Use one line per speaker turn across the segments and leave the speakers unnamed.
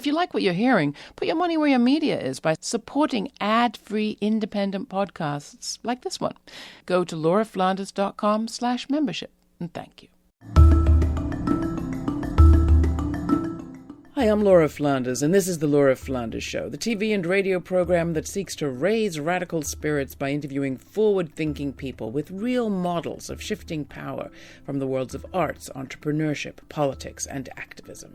If you like what you're hearing, put your money where your media is by supporting ad-free independent podcasts like this one. Go to lauraflanders.com/membership, and thank you. Hi, I'm Laura Flanders, and this is The Laura Flanders Show, the TV and radio program that seeks to raise radical spirits by interviewing forward-thinking people with real models of shifting power from the worlds of arts, entrepreneurship, politics, and activism.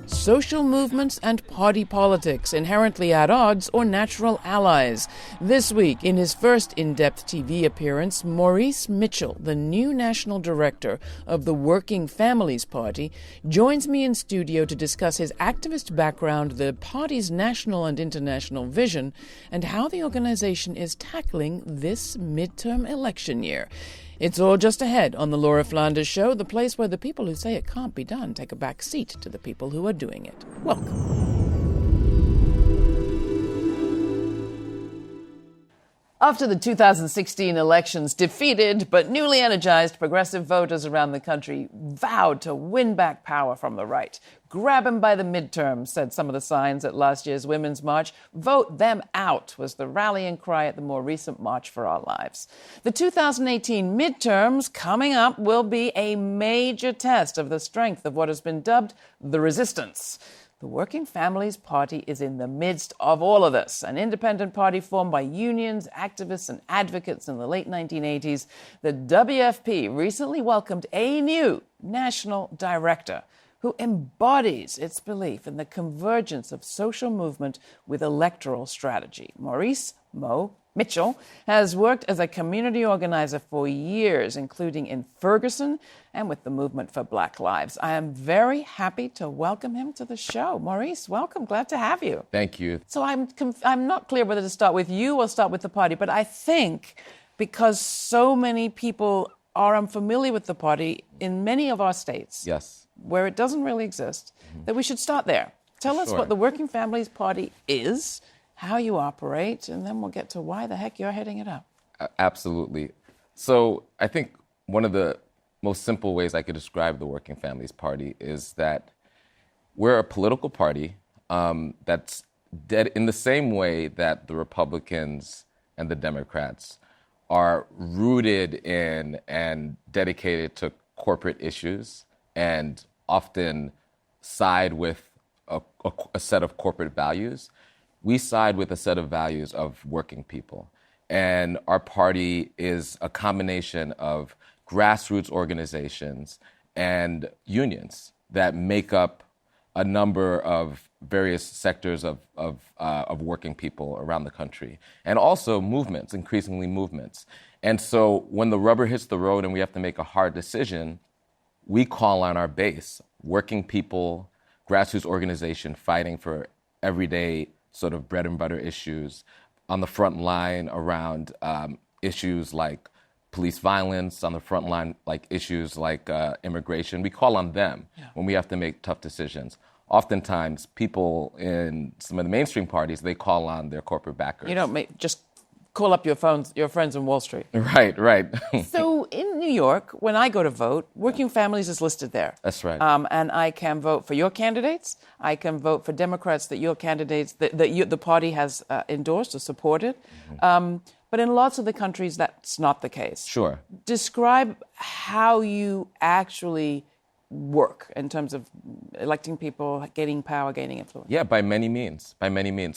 Social movements and party politics, inherently at odds or natural allies. This week, in his first in-depth TV appearance, Maurice Mitchell, the new national director of the Working Families Party, joins me in studio to discuss his activist background, the party's national and international vision, and how the organization is tackling this midterm election year. It's all just ahead on The Laura Flanders Show, the place where the people who say it can't be done take a back seat to the people who are doing it. Welcome. After the 2016 elections, defeated but newly energized progressive voters around the country vowed to win back power from the right. Grab them by the midterms, said some of the signs at last year's Women's March. Vote them out was the rallying cry at the more recent March for Our Lives. The 2018 midterms coming up will be a major test of the strength of what has been dubbed the resistance. The Working Families Party is in the midst of all of this, an independent party formed by unions, activists, and advocates in the late 1980s. The WFP recently welcomed a new national director who embodies its belief in the convergence of social movement with electoral strategy. Maurice Mitchell has worked as a community organizer for years, including in Ferguson and with the Movement for Black Lives. I am very happy to welcome him to the show. Maurice, welcome. Glad to have you.
Thank you.
So I'm not clear whether to start with you or start with the party, but I think because so many people are unfamiliar with the party in many of our states,
Yes,
where it doesn't really exist, that we should start there. Tell us what the Working Families Party is, how you operate, and then we'll get to why the heck you're heading it up.
absolutely. So I think one of the most simple ways I could describe the Working Families Party is that we're a political party that's dead in the same way that the Republicans and the Democrats are rooted in and dedicated to corporate issues and often side with a set of corporate values. We side with a set of values of working people. And our party is a combination of grassroots organizations and unions that make up a number of various sectors of working people around the country. And also movements, increasingly movements. And so when the rubber hits the road and we have to make a hard decision, we call on our base, working people, grassroots organization fighting for everyday sort of bread and butter issues on the front line around issues like police violence, on the front line like issues like immigration. We call on them when we have to make tough decisions. Oftentimes, people in some of the mainstream parties, they call on their corporate backers.
You don't just call up your friends on Wall Street.
Right.
So in New York, when I go to vote, Working Families is listed there.
That's right.
And I can vote for your candidates. I can vote for Democrats that your candidates, the party has endorsed or supported. Mm-hmm. But in lots of the countries, that's not the case.
Sure.
Describe how you actually work in terms of electing people, gaining power, gaining influence.
Yeah, by many means.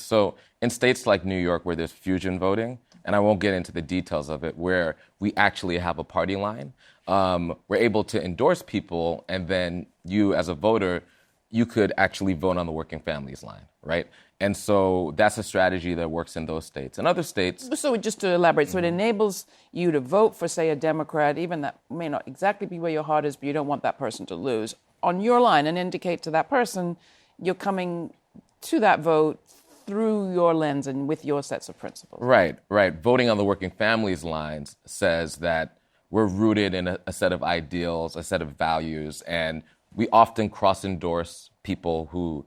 So in states like New York where there's fusion voting, and I won't get into the details of it, where we actually have a party line, we're able to endorse people, and then you as a voter, you could actually vote on the Working Families line, right? And so that's a strategy that works in those states. In other states...
So just to elaborate, so it enables you to vote for, say, a Democrat, even that may not exactly be where your heart is, but you don't want that person to lose, on your line, and indicate to that person you're coming to that vote through your lens and with your sets of principles.
Right. Voting on the Working Families lines says that we're rooted in a set of ideals, a set of values, and we often cross-endorse people who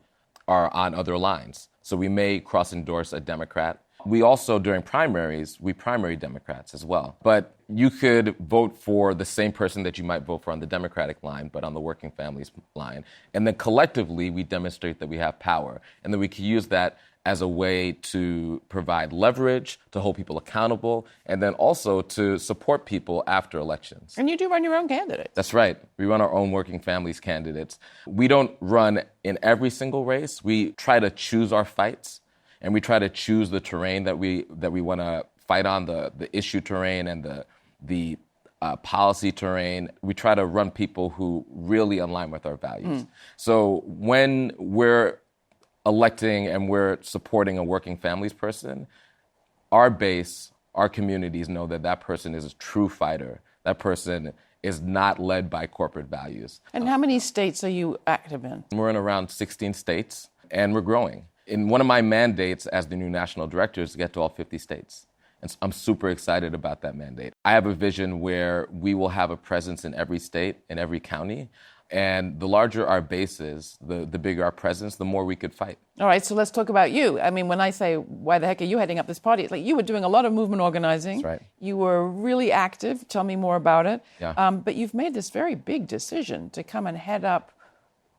are on other lines. So we may cross-endorse a Democrat. We also, during primaries, we primary Democrats as well. But you could vote for the same person that you might vote for on the Democratic line, but on the working families line. And then collectively, we demonstrate that we have power, and that we can use that as a way to provide leverage, to hold people accountable, and then also to support people after elections.
And you do run your own candidates.
That's right. We run our own working families candidates. We don't run in every single race. We try to choose our fights, and we try to choose the terrain that we want to fight on, the issue terrain and the policy terrain. We try to run people who really align with our values. So when we're electing and we're supporting a working families person, our base, our communities know that that person is a true fighter. That person is not led by corporate values.
And how many states are you active in?
We're in around 16 states, and we're growing. And one of my mandates as the new national director is to get to all 50 states. And so I'm super excited about that mandate. I have a vision where we will have a presence in every state, in every county. And the larger our base is, the bigger our presence, the more we could fight.
All right, so let's talk about you. I mean, when I say, why the heck are you heading up this party? It's like you were doing a lot of movement organizing.
That's right.
You were really active. Tell me more about it.
Yeah.
But you've made this very big decision to come and head up,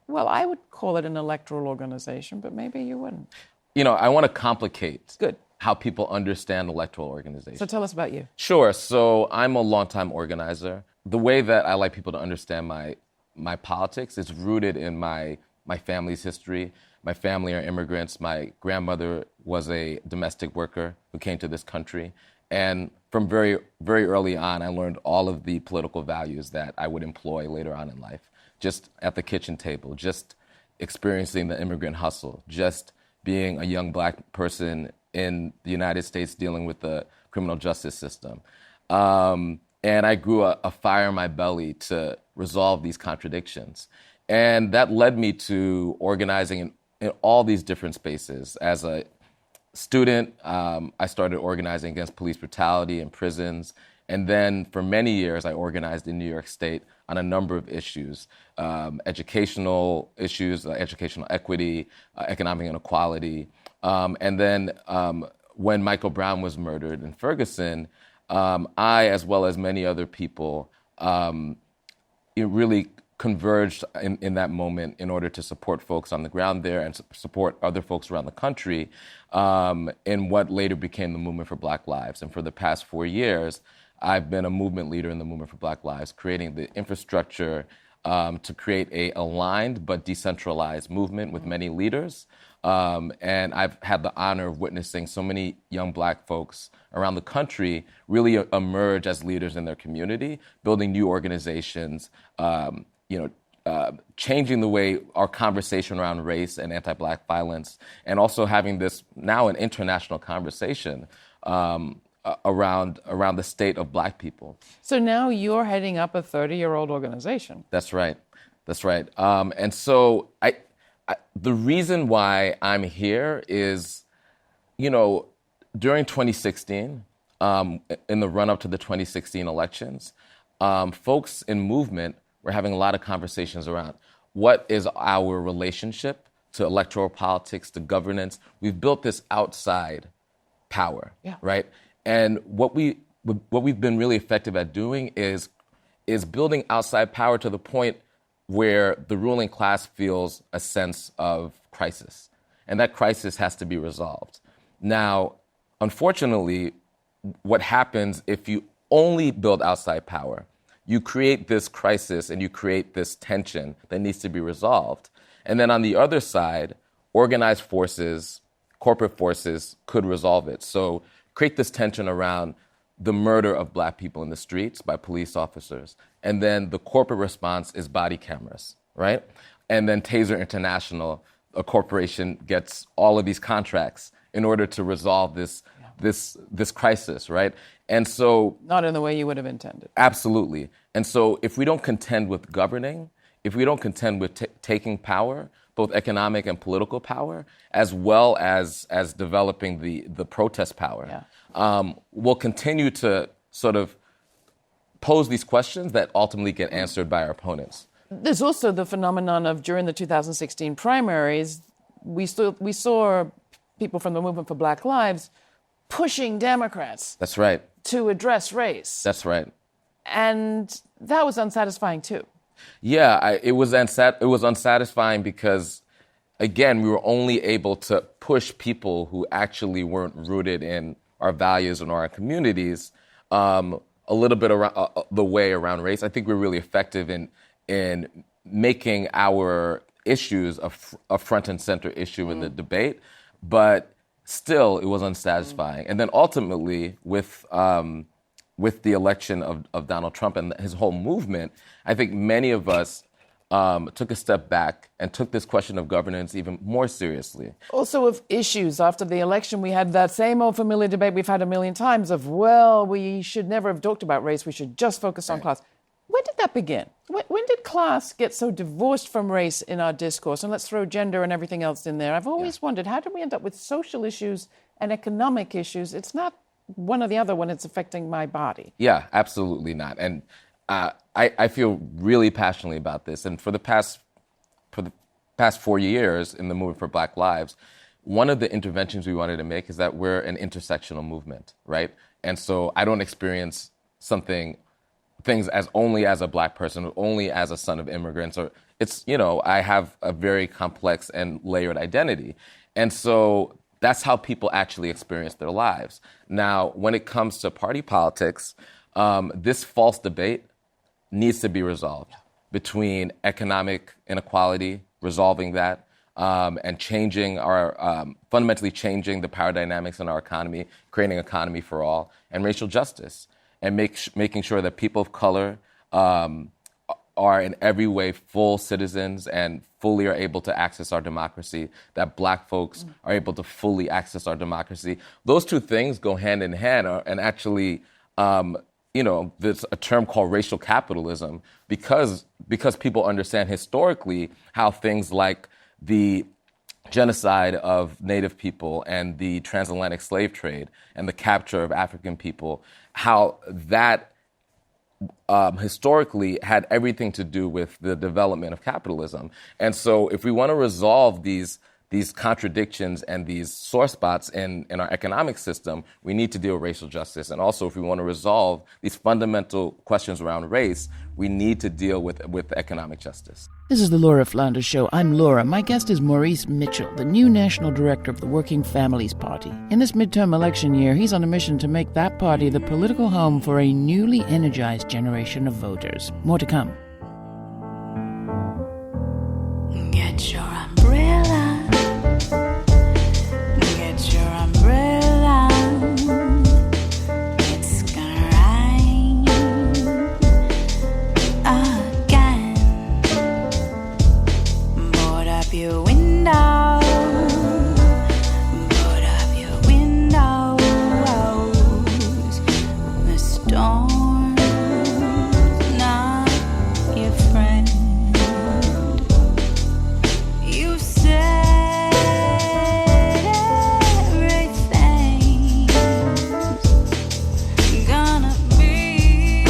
well, I would call it an electoral organization, but maybe you wouldn't.
You know, I want to complicate
Good.
how people understand electoral organization.
So tell us about you.
Sure. So I'm a longtime organizer. The way that I like people to understand my politics is rooted in my family's history. My family are immigrants. My grandmother was a domestic worker who came to this country. And from very, very early on, I learned all of the political values that I would employ later on in life. Just at the kitchen table, just experiencing the immigrant hustle, just being a young black person in the United States dealing with the criminal justice system. And I grew a fire in my belly to resolve these contradictions. And that led me to organizing in all these different spaces. As a student, I started organizing against police brutality in prisons. And then for many years, I organized in New York State on a number of issues, educational issues, educational equity, economic inequality. And then when Michael Brown was murdered in Ferguson, I, as well as many other people, it really converged in that moment in order to support folks on the ground there and support other folks around the country in what later became the Movement for Black Lives. And for the past 4 years, I've been a movement leader in the Movement for Black Lives, creating the infrastructure to create a aligned but decentralized movement with many leaders. And I've had the honor of witnessing so many young black folks around the country really emerge as leaders in their community, building new organizations, changing the way our conversation around race and anti-black violence, and also having this now an international conversation around the state of black people.
So now you're heading up a 30-year-old organization.
That's right. That's right. And so the reason why I'm here is, during 2016, in the run-up to the 2016 elections, folks in movement were having a lot of conversations around what is our relationship to electoral politics, to governance. We've built this outside power, right? And what we've been really effective at doing is building outside power to the point where the ruling class feels a sense of crisis. And that crisis has to be resolved. Now, unfortunately, what happens if you only build outside power, you create this crisis and you create this tension that needs to be resolved. And then on the other side, organized forces, corporate forces could resolve it. So create this tension around the murder of black people in the streets by police officers. And then the corporate response is body cameras, right? And then Taser International, a corporation, gets all of these contracts in order to resolve this crisis, right? And so...
Not in the way you would have intended.
Absolutely. And so if we don't contend with governing, if we don't contend with taking power, both economic and political power, as well as developing the protest power, we'll continue to sort of pose these questions that ultimately get answered by our opponents.
There's also the phenomenon of, during the 2016 primaries, we saw people from the Movement for Black Lives pushing Democrats.
That's right.
To address race.
That's right.
And that was unsatisfying too.
Yeah, it was unsatisfying because, again, we were only able to push people who actually weren't rooted in our values and our communities a little bit around the way around race. I think we're really effective in making our issues a front and center issue in the debate, but still it was unsatisfying. And then ultimately with the election of Donald Trump and his whole movement, I think many of us took a step back and took this question of governance even more seriously.
Also of issues. After the election, we had that same old familiar debate we've had a million times of, well, we should never have talked about race. We should just focus on class. When did that begin? When did class get so divorced from race in our discourse? And let's throw gender and everything else in there. I've always wondered, how did we end up with social issues and economic issues? It's not one or the other when it's affecting my body.
Yeah, absolutely not. And I feel really passionately about this. And for the past 4 years in the movement for Black Lives, one of the interventions we wanted to make is that we're an intersectional movement, right? And so I don't experience things as only as a Black person, or only as a son of immigrants, or it's, I have a very complex and layered identity. And so that's how people actually experience their lives. Now, when it comes to party politics, this false debate needs to be resolved between economic inequality, resolving that, and fundamentally changing the power dynamics in our economy, creating an economy for all, and racial justice, and making sure that people of color are in every way full citizens and fully are able to access our democracy, that Black folks are able to fully access our democracy. Those two things go hand in hand, and actually, there's a term called racial capitalism because people understand historically how things like the genocide of Native people and the transatlantic slave trade and the capture of African people, how that historically had everything to do with the development of capitalism. And so if we want to resolve these contradictions and these sore spots in our economic system, we need to deal with racial justice. And also, if we want to resolve these fundamental questions around race, we need to deal with economic justice.
This is the Laura Flanders Show. I'm Laura. My guest is Maurice Mitchell, the new national director of the Working Families Party. In this midterm election year, he's on a mission to make that party the political home for a newly energized generation of voters. More to come.
Get your umbrella. Get your umbrella. It's gonna rain again. Board up your window. Board up your windows. The storm's not your friend. You said everything's gonna be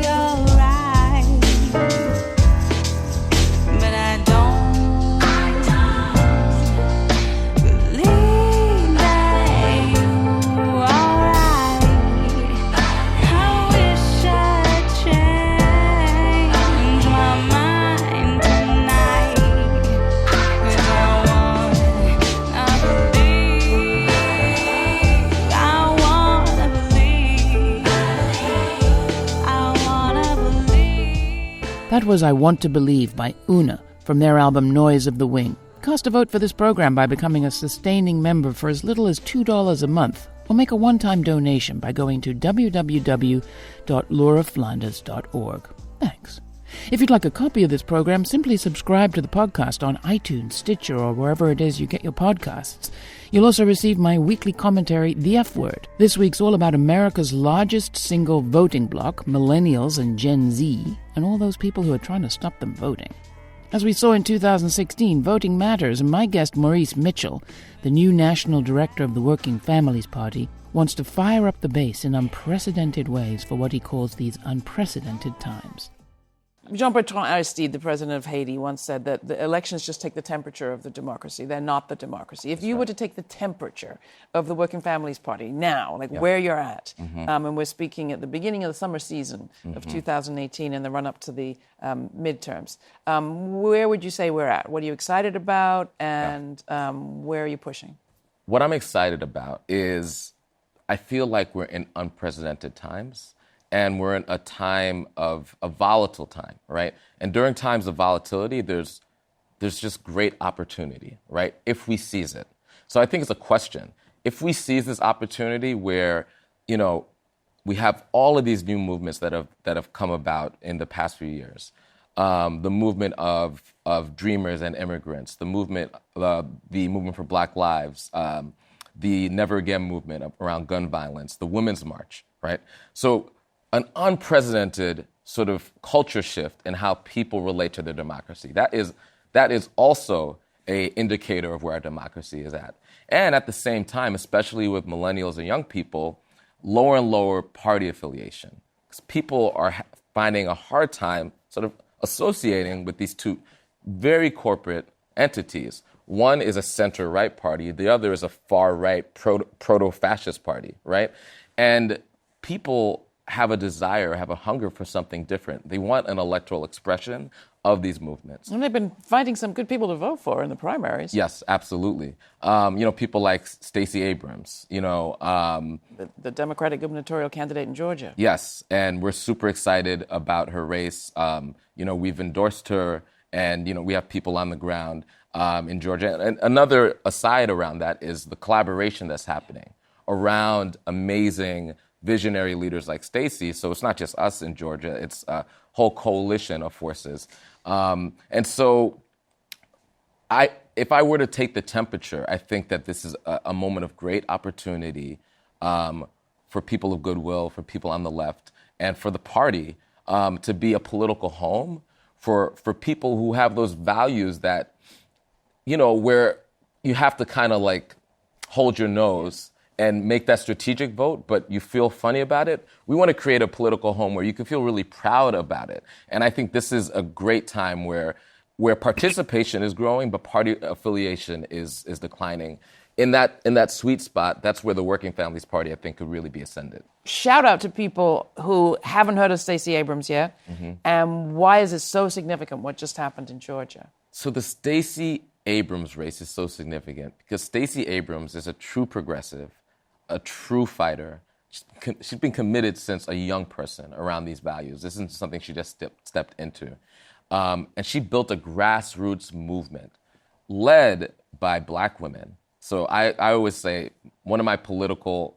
alright, but I don't believe that you're alright. I wish I'd change my mind tonight, 'cause I wanna believe, I wanna believe, I wanna believe.
That was I Want to Believe by Una from their album Noise of the Wing. Cast a vote for this program by becoming a sustaining member for as little as $2 a month, or make a one-time donation by going to www.lauraflanders.org. Thanks. If you'd like a copy of this program, simply subscribe to the podcast on iTunes, Stitcher, or wherever it is you get your podcasts. You'll also receive my weekly commentary, The F Word. This week's all about America's largest single voting bloc, millennials and Gen Z, and all those people who are trying to stop them voting. As we saw in 2016, voting matters, and my guest, Maurice Mitchell, the new national director of the Working Families Party, wants to fire up the base in unprecedented ways for what he calls these unprecedented times. Jean-Bertrand Aristide, the president of Haiti, once said that the elections just take the temperature of the democracy. They're not the democracy. If you were to take the temperature of the Working Families Party now, like where you're at, and we're speaking at the beginning of the summer season of 2018 and the run-up to the midterms, where would you say we're at? What are you excited about, and where are you pushing?
What I'm excited about is I feel like we're in unprecedented times. And we're in a time of a volatile time, right? And during times of volatility, there's just great opportunity, right? If we seize it. So I think it's a question. If we seize this opportunity where, we have all of these new movements that have come about in the past few years, the movement of dreamers and immigrants, the movement for Black Lives, the Never Again movement around gun violence, the Women's March, right? So an unprecedented sort of culture shift in how people relate to their democracy. That is also an indicator of where our democracy is at. And at the same time, especially with millennials and young people, lower and lower party affiliation. Because people are finding a hard time sort of associating with these two very corporate entities. One is a center-right party. The other is a far-right proto-fascist party, right? And people have a desire, have a hunger for something different. They want an electoral expression of these movements.
And they've been finding some good people to vote for in the primaries.
Yes, absolutely. People like Stacey Abrams,
the Democratic gubernatorial candidate in Georgia.
Yes, and we're super excited about her race. We've endorsed her, and, we have people on the ground in Georgia. And another aside around that is the collaboration that's happening around amazing visionary leaders like Stacey. So it's not just us in Georgia, it's a whole coalition of forces. And so if I were to take the temperature, I think that this is a moment of great opportunity for people of goodwill, for people on the left, and for the party to be a political home for people who have those values that, where you have to kind of like hold your nose and make that strategic vote, but you feel funny about it. We want to create a political home where you can feel really proud about it. And I think this is a great time where participation is growing, but party affiliation is declining. In that sweet spot, that's where the Working Families Party, I think, could really be ascended.
Shout out to people who haven't heard of Stacey Abrams yet. And why is it so significant what just happened in Georgia?
So the Stacey Abrams race is so significant because Stacey Abrams is a true progressive, a true fighter. She's been committed since a young person around these values. This isn't something she just stepped into. And she built a grassroots movement led by Black women. So I always say one of my political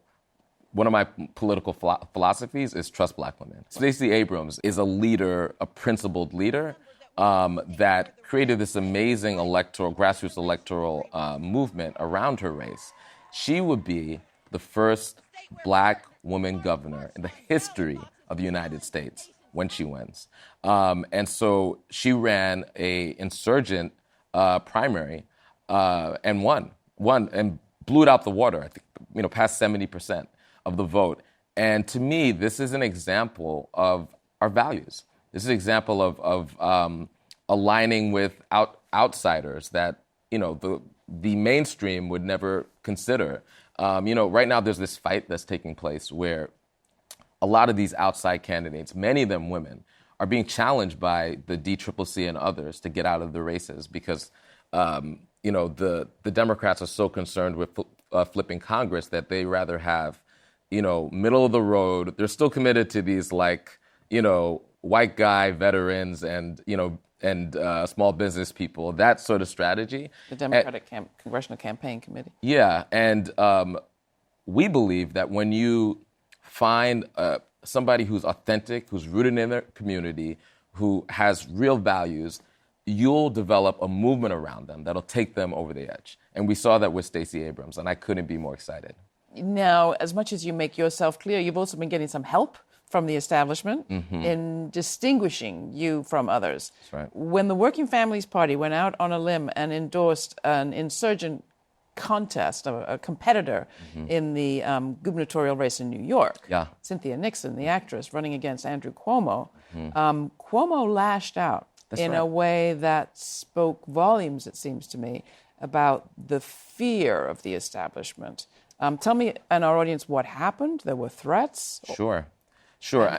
philosophies is trust Black women. Stacey Abrams is a leader, a principled leader that created this amazing grassroots electoral movement around her race. She would be the first Black woman governor in the history of the United States when she wins. And so she ran a insurgent primary and won and blew it out the water, I think, past 70% of the vote. And to me, this is an example of our values. This is an example of aligning with outsiders that, the mainstream would never consider. Right now there's this fight that's taking place where a lot of these outside candidates, many of them women, are being challenged by the DCCC and others to get out of the races because, the Democrats are so concerned with flipping Congress that they rather have, middle of the road. They're still committed to these white guy veterans and, small business people, that sort of strategy.
The Democratic Congressional Campaign Committee.
Yeah, and we believe that when you find somebody who's authentic, who's rooted in their community, who has real values, you'll develop a movement around them that'll take them over the edge. And we saw that with Stacey Abrams, and I couldn't be more excited.
Now, as much as you make yourself clear, you've also been getting some help from the establishment in distinguishing you from others.
That's right.
When the Working Families Party went out on a limb and endorsed an insurgent contest, a competitor in the gubernatorial race in New York.
Yeah.
Cynthia Nixon, the actress, running against Andrew Cuomo. Cuomo lashed out in a way that spoke volumes, it seems to me, about the fear of the establishment. Tell me and our audience what happened. There were threats.
Sure.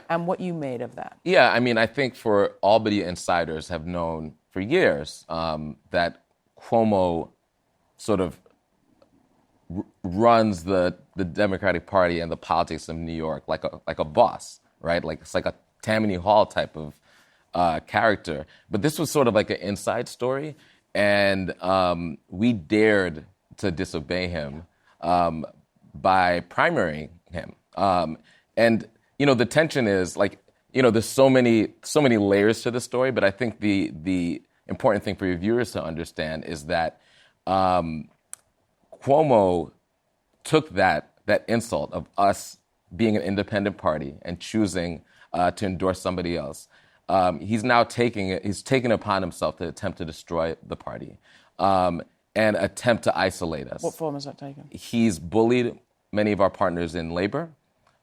And what you made of that.
Yeah, I mean, I think for Albany insiders have known for years that Cuomo sort of runs the Democratic Party and the politics of New York like a boss, right? Like it's like a Tammany Hall type of character. But this was sort of like an inside story, and we dared to disobey him by primarying him. And you know, the tension is like, you know, there's so many layers to the story, but I think the important thing for your viewers to understand is that Cuomo took that insult of us being an independent party and choosing to endorse somebody else. He's now taken upon himself to attempt to destroy the party and attempt to isolate us.
What form has that taken?
He's bullied many of our partners in labor,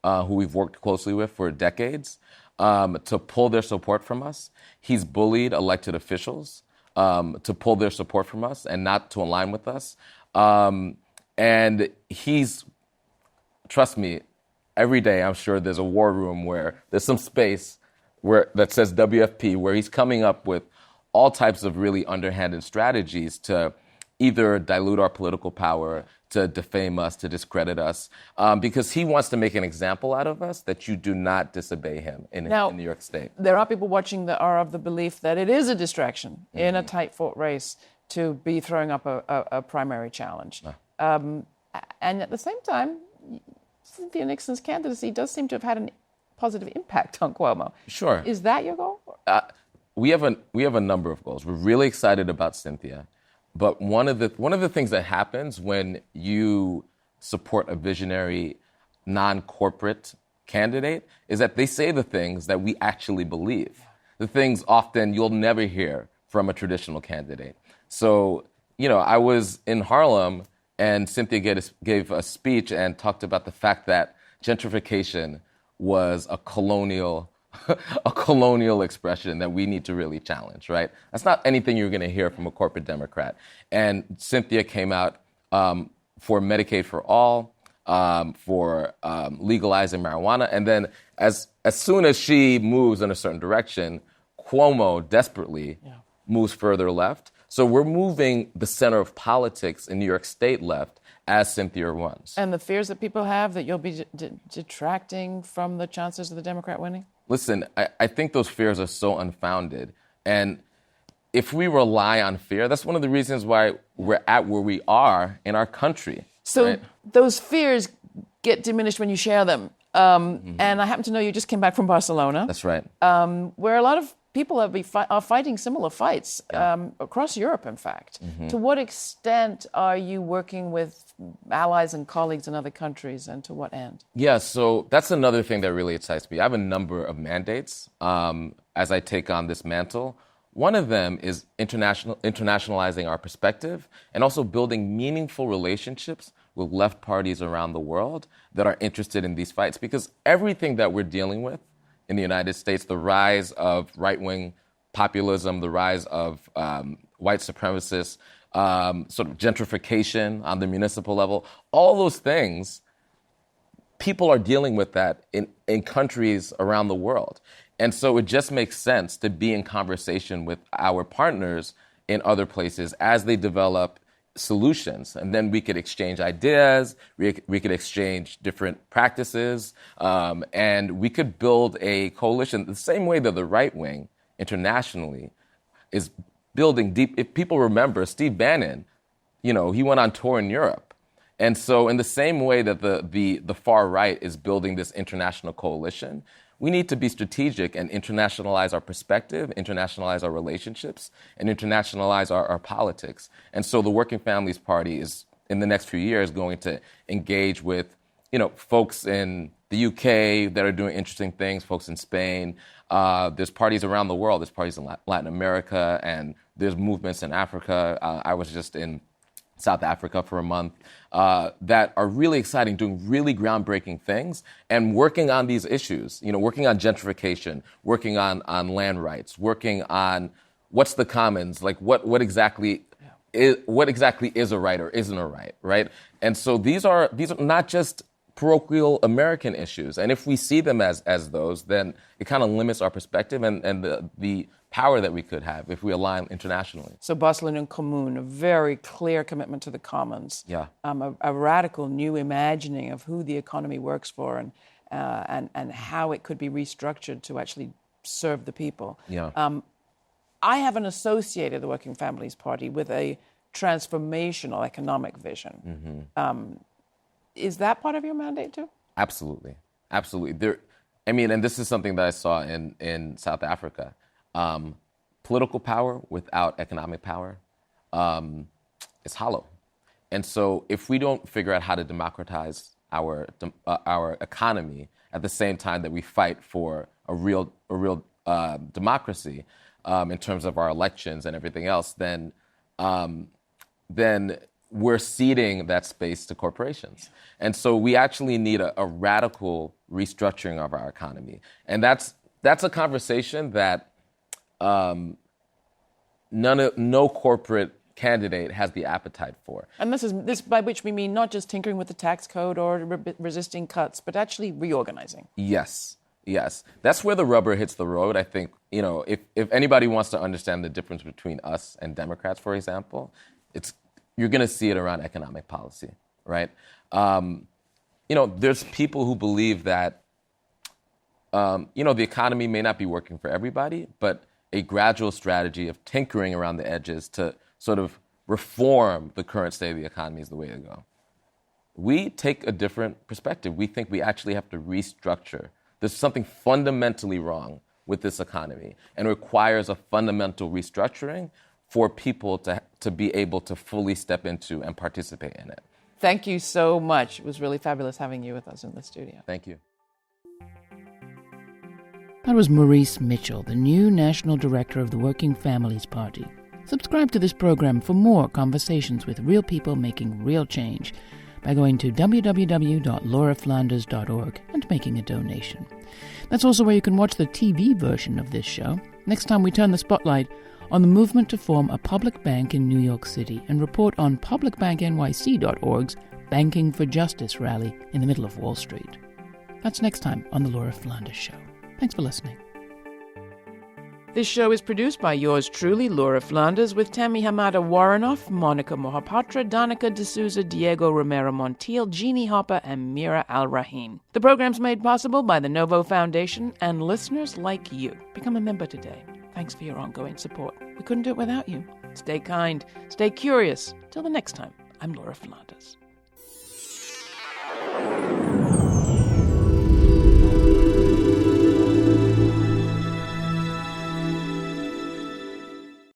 who we've worked closely with for decades, to pull their support from us. He's bullied elected officials to pull their support from us and not to align with us. And he's, trust me, every day I'm sure there's a war room where there's some space that says WFP, where he's coming up with all types of really underhanded strategies to either dilute our political power, to defame us, to discredit us, because he wants to make an example out of us that you do not disobey him in New York State.
There are people watching that are of the belief that it is a distraction in a tight-fought race to be throwing up a primary challenge. And at the same time, Cynthia Nixon's candidacy does seem to have had a positive impact on Cuomo.
Sure.
Is that your goal?
We have a number of goals. We're really excited about Cynthia. But one of the things that happens when you support a visionary, non-corporate candidate is that they say the things that we actually believe. The things often you'll never hear from a traditional candidate. So, you know, I was in Harlem and Cynthia gave a speech and talked about the fact that gentrification was a colonial expression that we need to really challenge, right? That's not anything you're going to hear from a corporate Democrat. And Cynthia came out for Medicaid for all, for legalizing marijuana. And then as soon as she moves in a certain direction, Cuomo desperately moves further left. So we're moving the center of politics in New York State left as Cynthia runs.
And the fears that people have that you'll be detracting from the chances of the Democrat winning?
Listen, I think those fears are so unfounded. And if we rely on fear, that's one of the reasons why we're at where we are in our country.
So
right?
Those fears get diminished when you share them. And I happen to know you just came back from Barcelona.
That's right.
Where a lot of people are fighting similar fights across Europe, in fact. To what extent are you working with allies and colleagues in other countries, and to what end? Yeah,
so that's another thing that really excites me. I have a number of mandates as I take on this mantle. One of them is internationalizing our perspective and also building meaningful relationships with left parties around the world that are interested in these fights. Because everything that we're dealing with in the United States, the rise of right-wing populism, the rise of white supremacists, sort of gentrification on the municipal level, all those things, people are dealing with that in countries around the world. And so it just makes sense to be in conversation with our partners in other places as they develop solutions. And then we could exchange ideas, we could exchange different practices, and we could build a coalition the same way that the right wing internationally is building deep. If people remember, Steve Bannon, you know, he went on tour in Europe. And so in the same way that the far right is building this international coalition, we need to be strategic and internationalize our perspective, internationalize our relationships, and internationalize our politics. And so the Working Families Party is, in the next few years, going to engage with, you know, folks in the UK that are doing interesting things, folks in Spain. There's parties around the world. There's parties in Latin America, and there's movements in Africa. I was just in South Africa for a month, that are really exciting, doing really groundbreaking things, and working on these issues. Working on gentrification, working on land rights, working on what's the commons, like what exactly is a right or isn't a right, right? And so these are not just parochial American issues, and if we see them as those, then it kind of limits our perspective and the power that we could have if we align internationally.
So Barcelona Commune, a very clear commitment to the commons.
Yeah.
A radical new imagining of who the economy works for and how it could be restructured to actually serve the people.
Yeah.
I haven't associated the Working Families Party with a transformational economic vision. Is that part of your mandate too?
Absolutely. And this is something that I saw in South Africa. Political power without economic power is hollow. And so if we don't figure out how to democratize our economy at the same time that we fight for a real democracy in terms of our elections and everything else, then we're ceding that space to corporations. And so we actually need a radical restructuring of our economy. And that's a conversation that no corporate candidate has the appetite for.
And this by which we mean not just tinkering with the tax code or resisting cuts, but actually reorganizing.
Yes. That's where the rubber hits the road. I think, if anybody wants to understand the difference between us and Democrats, for example, you're going to see it around economic policy, right? There's people who believe that, the economy may not be working for everybody, but a gradual strategy of tinkering around the edges to sort of reform the current state of the economy is the way to go. We take a different perspective. We think we actually have to restructure. There's something fundamentally wrong with this economy and requires a fundamental restructuring for people to be able to fully step into and participate in it.
Thank you so much. It was really fabulous having you with us in the studio.
Thank you.
That was Maurice Mitchell, the new National Director of the Working Families Party. Subscribe to this program for more conversations with real people making real change by going to www.lauraflanders.org and making a donation. That's also where you can watch the TV version of this show. Next time we turn the spotlight on the movement to form a public bank in New York City and report on publicbanknyc.org's Banking for Justice rally in the middle of Wall Street. That's next time on The Laura Flanders Show. Thanks for listening.
This show is produced by yours truly, Laura Flanders, with Tammy Hamada Warrenoff, Monica Mohapatra, Danica D'Souza, Diego Romero Montiel, Jeannie Hopper, and Mira Al-Rahim. The program's made possible by the Novo Foundation and listeners like you. Become a member today. Thanks for your ongoing support. We couldn't do it without you. Stay kind, stay curious. Till the next time, I'm Laura Flanders.